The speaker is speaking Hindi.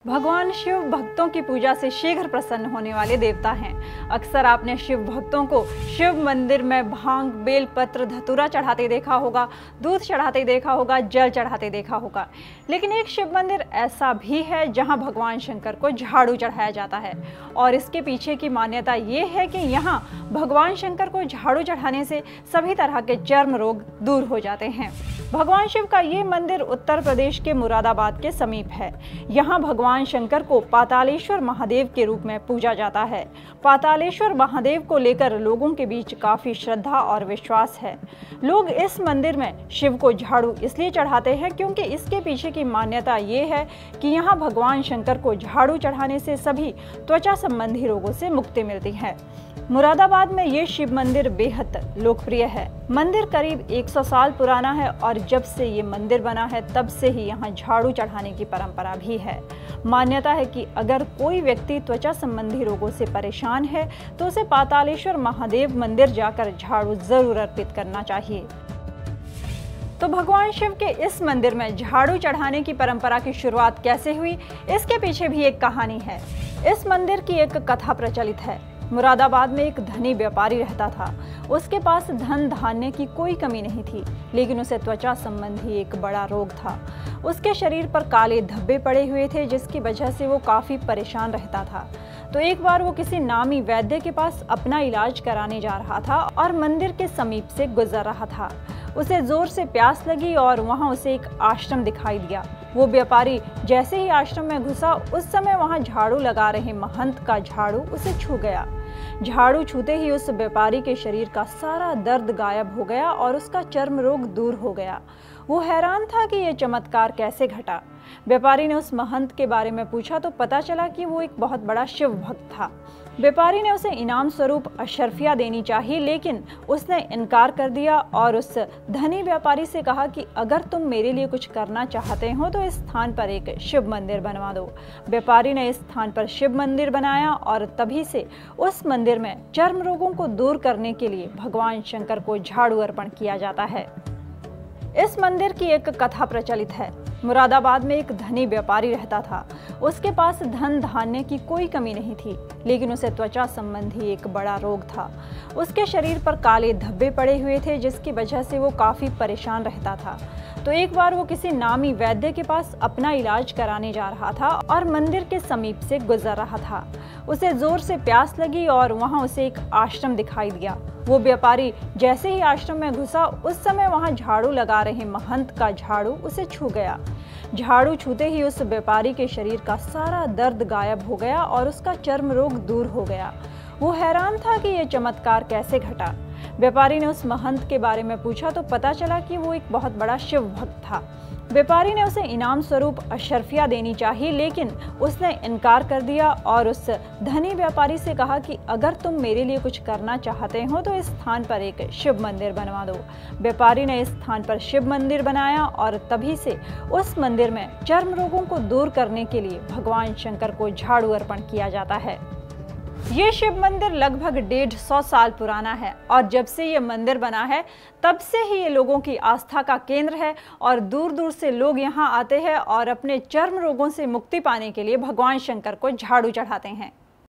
भगवान शिव भक्तों की पूजा से शीघ्र प्रसन्न होने वाले देवता हैं। अक्सर आपने शिव भक्तों को शिव मंदिर में भांग, बेल पत्र, धतूरा चढ़ाते देखा होगा, दूध चढ़ाते देखा होगा, जल चढ़ाते देखा होगा। लेकिन एक शिव मंदिर ऐसा भी है जहां भगवान शंकर को झाड़ू चढ़ाया जाता है और इसके पीछे की मान्यता ये है कि यहाँ भगवान शंकर को झाड़ू चढ़ाने से सभी तरह के चर्म रोग दूर हो जाते हैं। भगवान शिव का ये मंदिर उत्तर प्रदेश के मुरादाबाद के समीप है। यहाँ भगवान शंकर को पातालेश्वर महादेव के रूप में पूजा जाता है। पातालेश्वर महादेव को लेकर लोगों के बीच काफी श्रद्धा और विश्वास है। लोग इस मंदिर में शिव को झाड़ू इसलिए चढ़ाते हैं क्योंकि इसके पीछे की मान्यता ये है कि यहाँ भगवान शंकर को झाड़ू चढ़ाने से सभी त्वचा संबंधी रोगों से मुक्ति मिलती है। मुरादाबाद में ये शिव मंदिर बेहद लोकप्रिय है। मंदिर करीब 100 साल पुराना है और जब से ये मंदिर बना है तब से ही यहाँ झाड़ू चढ़ाने की परंपरा भी है। मान्यता है कि अगर कोई व्यक्ति त्वचा संबंधी रोगों से परेशान है तो उसे पातालेश्वर महादेव मंदिर जाकर झाड़ू जरूर अर्पित करना चाहिए। तो भगवान शिव के इस मंदिर में झाड़ू चढ़ाने की परंपरा की शुरुआत कैसे हुई, इसके पीछे भी एक कहानी है। इस मंदिर की एक कथा प्रचलित है। मुरादाबाद में एक धनी व्यापारी रहता था। उसके पास धन धान्य की कोई कमी नहीं थी, लेकिन उसे त्वचा संबंधी एक बड़ा रोग था। उसके शरीर पर काले धब्बे पड़े हुए थे, जिसकी वजह से वो काफी परेशान रहता था। तो एक बार वो किसी नामी वैद्य के पास अपना इलाज कराने जा रहा था और मंदिर के समीप से गुजर रहा था। उसे जोर से प्यास लगी और वहां उसे एक आश्रम दिखाई दिया। वो व्यापारी जैसे ही आश्रम में घुसा, उस समय वहां झाड़ू लगा रहे महंत का झाड़ू उसे छू गया। झाड़ू छूते ही उस व्यापारी के शरीर का सारा दर्द गायब हो गया और उसका चर्म रोग दूर हो गया। वो हैरान था कि ये चमत्कार कैसे घटा। व्यापारी ने उस महंत के बारे में पूछा तो पता चला कि वो एक बहुत बड़ा शिव भक्त था। व्यापारी ने उसे इनाम स्वरूप अशर्फिया देनी चाहिए, लेकिन उसने इनकार कर दिया और उस धनी व्यापारी से कहा कि अगर तुम मेरे लिए कुछ करना चाहते हो तो इस स्थान पर एक शिव मंदिर बनवा दो। व्यापारी ने इस स्थान पर शिव मंदिर बनाया और तभी से उस मंदिर में चर्म रोगों को दूर करने के लिए भगवान शंकर को झाड़ू अर्पण किया जाता है। इस मंदिर की एक कथा प्रचलित है। मुरादाबाद में एक धनी व्यापारी रहता था। उसके पास धन धान्य की कोई कमी नहीं थी, लेकिन उसे त्वचा संबंधी एक बड़ा रोग था। उसके शरीर पर काले धब्बे पड़े हुए थे, जिसकी वजह से वो काफी परेशान रहता था। तो एक बार वो किसी नामी वैद्य के पास अपना इलाज कराने जा रहा था और मंदिर के समीप से गुजर रहा था। उसे जोर से प्यास लगी और वहां उसे एक आश्रम दिखाई दिया। वो व्यापारी जैसे ही आश्रम में घुसा, उस समय वहां झाड़ू लगा रहे महंत का झाड़ू उसे छू गया। झाड़ू छूते ही उस व्यापारी के शरीर का सारा दर्द गायब हो गया और उसका चर्म रोग दूर हो गया। वो हैरान था कि ये चमत्कार कैसे घटा। व्यापारी ने उस महंत के बारे में पूछा तो पता चला कि वो एक बहुत बड़ा शिव भक्त था। व्यापारी ने उसे इनाम स्वरूप अशर्फिया देनी चाहिए, लेकिन उसने इनकार कर दिया और उस धनी व्यापारी से कहा कि अगर तुम मेरे लिए कुछ करना चाहते हो तो इस स्थान पर एक शिव मंदिर बनवा दो। व्यापारी ने इस स्थान पर शिव मंदिर बनाया और तभी से उस मंदिर में चर्म रोगों को दूर करने के लिए भगवान शंकर को झाड़ू अर्पण किया जाता है। ये शिव मंदिर लगभग 150 साल पुराना है और जब से ये मंदिर बना है तब से ही ये लोगों की आस्था का केंद्र है और दूर दूर से लोग यहाँ आते हैं और अपने चर्म रोगों से मुक्ति पाने के लिए भगवान शंकर को झाड़ू चढ़ाते हैं।